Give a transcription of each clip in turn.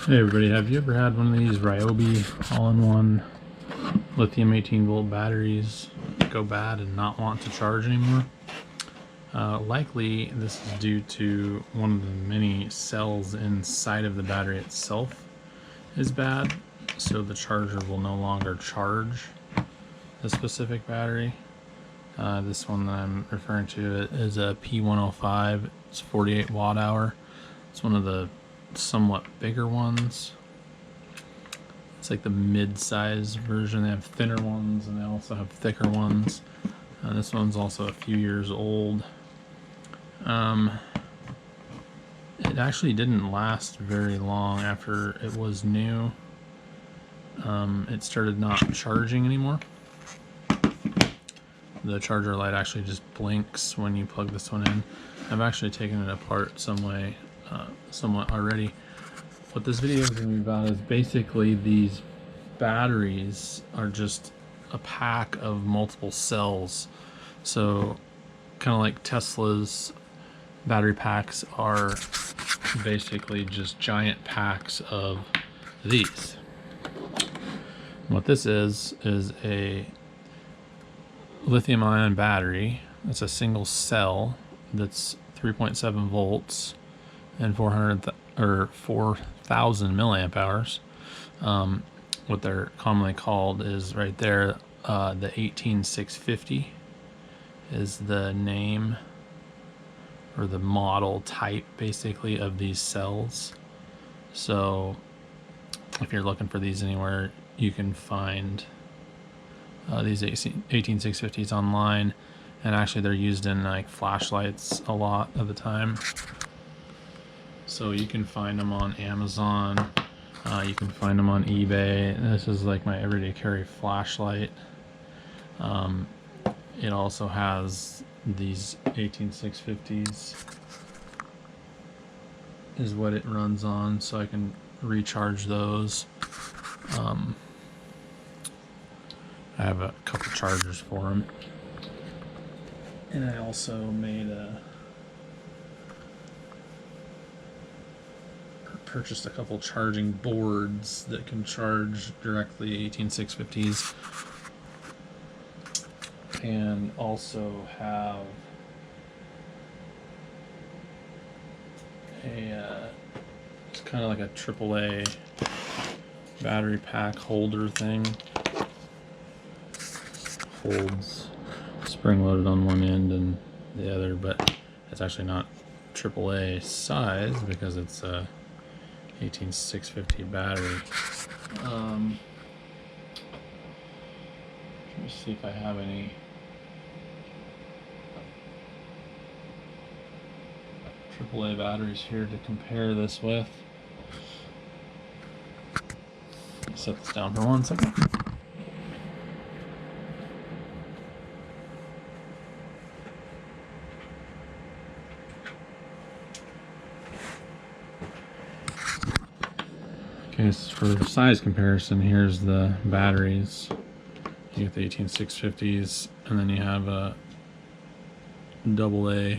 Hey everybody, have you ever had one of these Ryobi all-in-one lithium 18-volt batteries go bad and not want to charge anymore? Likely this is due to one of the many cells inside of the battery itself is bad, so the charger will no longer charge the specific battery. This one that I'm referring to is a P105. It's 48 watt hour. It's one of the somewhat bigger ones. It's like the mid-size version. They have thinner ones and they also have thicker ones. This one's also a few years old. It actually didn't last very long after it was new. It started not charging anymore. The charger light actually just blinks when you plug this one in. I've actually taken it apart somewhat already. What this video is going to be about is basically these batteries are just a pack of multiple cells. So kind of like Tesla's battery packs are basically just giant packs of these. What this is a lithium ion battery. It's a single cell that's 3.7 volts and 4,000 milliamp hours. What they're commonly called is right there, the 18650 is the name or the model type basically of these cells. So if you're looking for these anywhere, you can find these 18650s online, and actually they're used in like flashlights a lot of the time. So you can find them on Amazon, you can find them on eBay. This is like my everyday carry flashlight. It also has these 18650s is what it runs on, so I can recharge those. I have a couple chargers for them, and I also purchased a couple charging boards that can charge directly 18650s, and also have it's kind of like a AAA battery pack holder thing. Holds spring loaded on one end and the other, but it's actually not AAA size because it's a 18650 battery. Let me see if I have any AAA batteries here to compare this with. Set this down for 1 second. Okay, so for size comparison, here's the batteries. You get the 18650s, and then you have a normal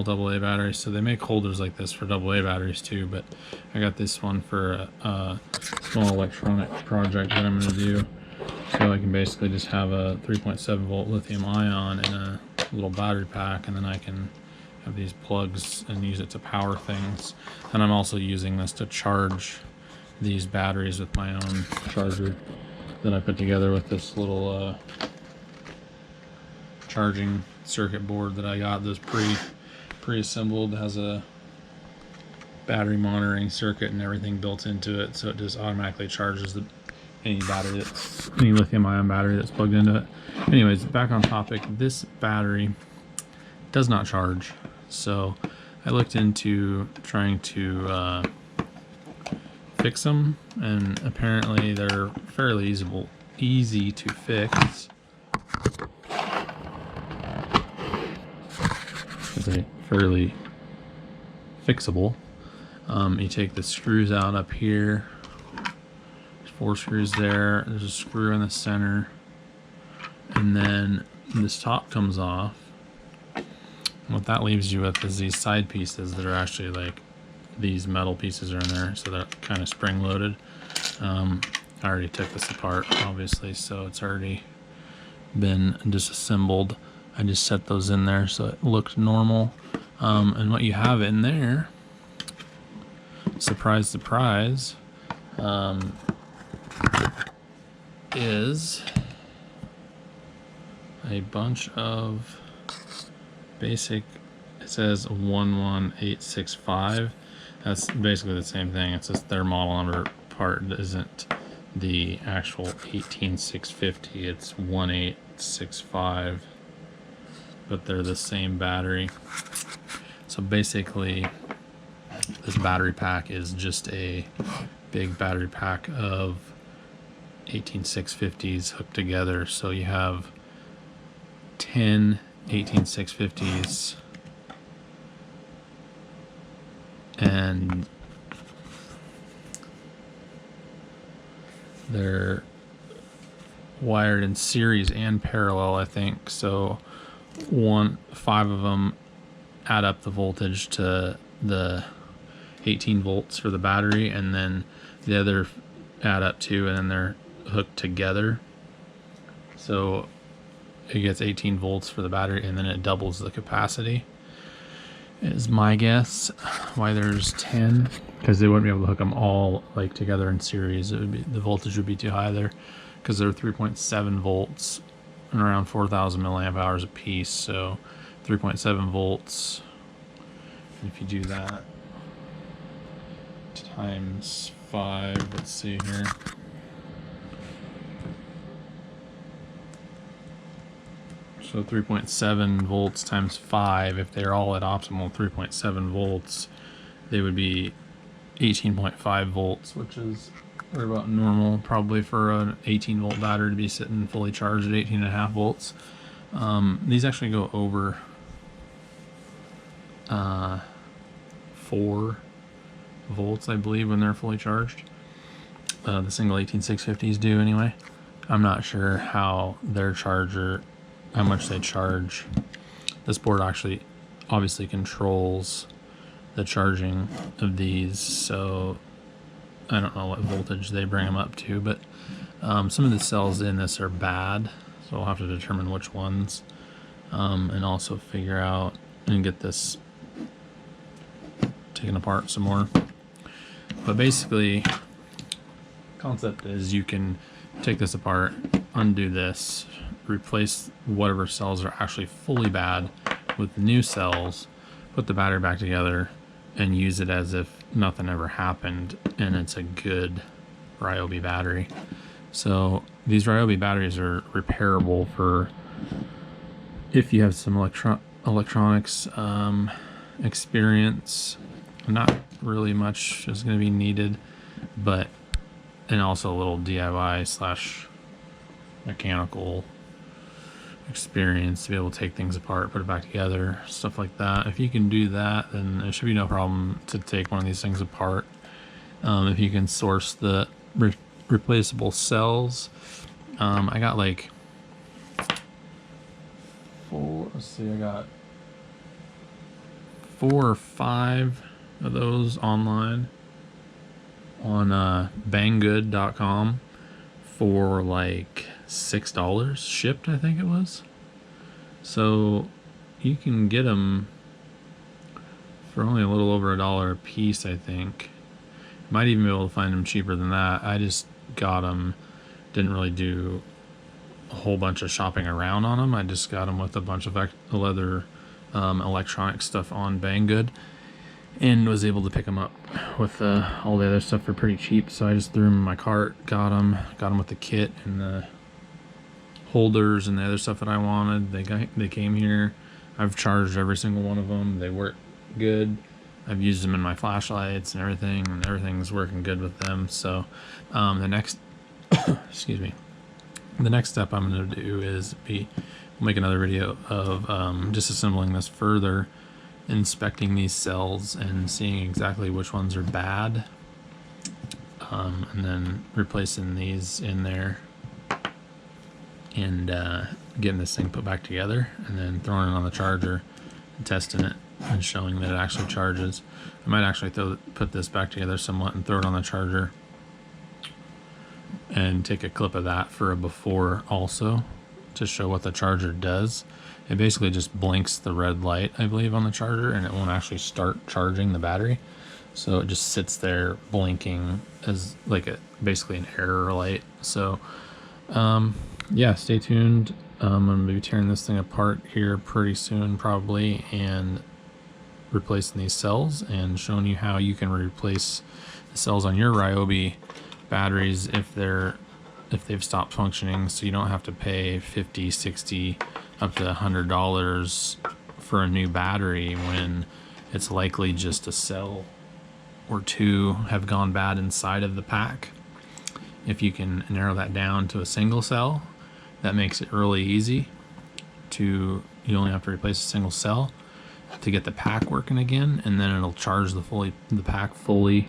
AA battery. So they make holders like this for AA batteries too, but I got this one for a small electronic project that I'm going to do. So I can basically just have a 3.7 volt lithium ion in a little battery pack, and then I can have these plugs and use it to power things. And I'm also using this to charge these batteries with my own charger that I put together with this little charging circuit board that I got. This pre-assembled, has a battery monitoring circuit and everything built into it, so it just automatically charges any lithium ion battery that's plugged into it. Anyways, back on topic, this battery does not charge, so I looked into trying to fix them, and apparently they're fairly easy to fix. They're fairly fixable. You take the screws out up here. There's 4 screws there. There's a screw in the center, and then this top comes off. What that leaves you with is these side pieces that are actually like these metal pieces are in there, so they're kind of spring loaded. I already took this apart, obviously, so it's already been disassembled. I just set those in there so it looked normal. And what you have in there, surprise, surprise, is a bunch of basic, it says 11865. That's basically the same thing. It's just their model number part isn't the actual 18650. It's 1865, but they're the same battery. So basically, this battery pack is just a big battery pack of 18650s hooked together. So you have 10 18650s, and they're wired in series and parallel, I think. So 5 of them add up the voltage to the 18 volts for the battery, and then the other add up to, and then they're hooked together. So it gets 18 volts for the battery, and then it doubles the capacity, is my guess. Why there's 10, because they wouldn't be able to hook them all like together in series. It would be, the voltage would be too high there, because they're 3.7 volts and around 4,000 milliamp hours a piece. So 3.7 volts, and if you do that times 5, let's see here, so 3.7 volts times 5, if they're all at optimal 3.7 volts, they would be 18.5 volts, which is right about normal probably for an 18 volt battery to be sitting fully charged at 18.5 volts. These actually go over 4 volts, I believe, when they're fully charged. The single 18650s do anyway. I'm not sure how their charger, how much they charge. This board actually obviously controls the charging of these, so I don't know what voltage they bring them up to, but some of the cells in this are bad, so we'll have to determine which ones, and also figure out and get this taken apart some more. But basically, concept is you can take this apart, undo this, replace whatever cells are actually fully bad with the new cells, put the battery back together, and use it as if nothing ever happened, and it's a good Ryobi battery. So these Ryobi batteries are repairable for if you have some electronics experience. Not really much is going to be needed, but and also a little DIY slash mechanical experience to be able to take things apart, put it back together, stuff like that. If you can do that, then it should be no problem to take one of these things apart. If you can source the replaceable cells, I got like 4, let's see, I got 4 or 5 of those online on banggood.com for like $6 shipped, I think it was. So you can get them for only a little over $1 a piece, I think. Might even be able to find them cheaper than that. I just got them, didn't really do a whole bunch of shopping around on them. I just got them with a bunch of other electronic stuff on Banggood, and was able to pick them up with all the other stuff for pretty cheap. So I just threw them in my cart, got them with the kit and the holders and the other stuff that I wanted. They came here. I've charged every single one of them. They work good. I've used them in my flashlights and everything's working good with them. So the next excuse me, the next step I'm going to do is we'll make another video of disassembling this further, inspecting these cells and seeing exactly which ones are bad, and then replacing these in there and getting this thing put back together, and then throwing it on the charger and testing it and showing that it actually charges. I might actually put this back together somewhat and throw it on the charger and take a clip of that for a before also to show what the charger does. It basically just blinks the red light, I believe, on the charger, and it won't actually start charging the battery. So it just sits there blinking as like basically an error light. So yeah, stay tuned. I'm gonna be tearing this thing apart here pretty soon probably, and replacing these cells and showing you how you can replace the cells on your Ryobi batteries if they've stopped functioning, so you don't have to pay $50, $60, up to $100 for a new battery when it's likely just a cell or two have gone bad inside of the pack. If you can narrow that down to a single cell, that makes it really easy you only have to replace a single cell to get the pack working again, and then it'll charge the pack fully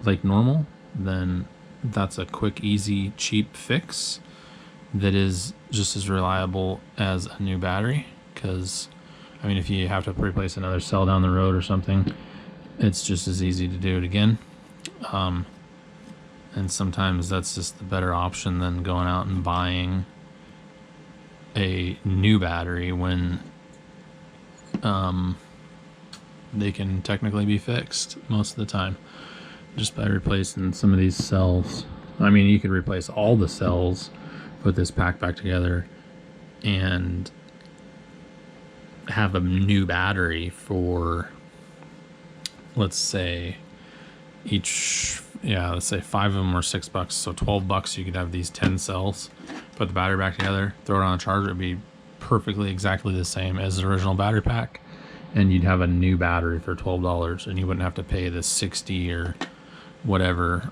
like normal. Then that's a quick, easy, cheap fix that is just as reliable as a new battery. Because I mean, if you have to replace another cell down the road or something, it's just as easy to do it again. And sometimes that's just the better option than going out and buying a new battery when they can technically be fixed most of the time just by replacing some of these cells. I mean, you could replace all the cells, put this pack back together, and have a new battery for, let's say, let's say 5 of them were $6, so $12 you could have these 10 cells, put the battery back together, throw it on a charger. It'd be perfectly exactly the same as the original battery pack, and you'd have a new battery for $12, and you wouldn't have to pay the $60 or whatever,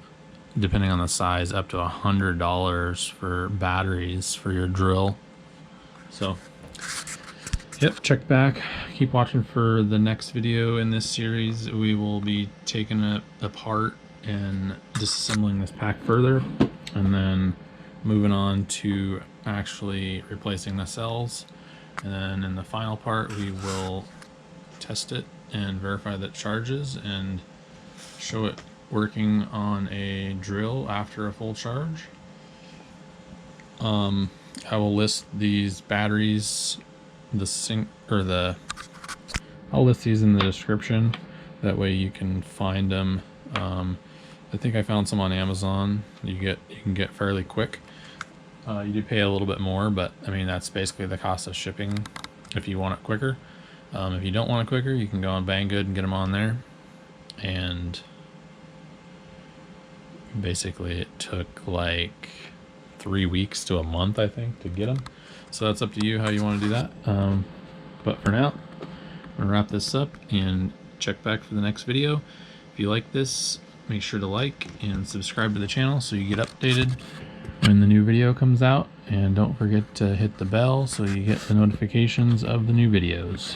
depending on the size, up to $100 for batteries for your drill. So yep, check back, keep watching for the next video in this series. We will be taking it apart and disassembling this pack further, and then moving on to actually replacing the cells. And then in the final part, we will test it and verify that it charges and show it working on a drill after a full charge. I will list these batteries, I'll list these in the description. That way you can find them. I think I found some on Amazon. You can get fairly quick. You do pay a little bit more, but I mean, that's basically the cost of shipping if you want it quicker. If you don't want it quicker, you can go on Banggood and get them on there. And basically it took like 3 weeks to a month, I think, to get them. So that's up to you how you want to do that. But for now, I'm gonna wrap this up and check back for the next video. If you like this, make sure to like and subscribe to the channel so you get updated when the new video comes out. And don't forget to hit the bell so you get the notifications of the new videos.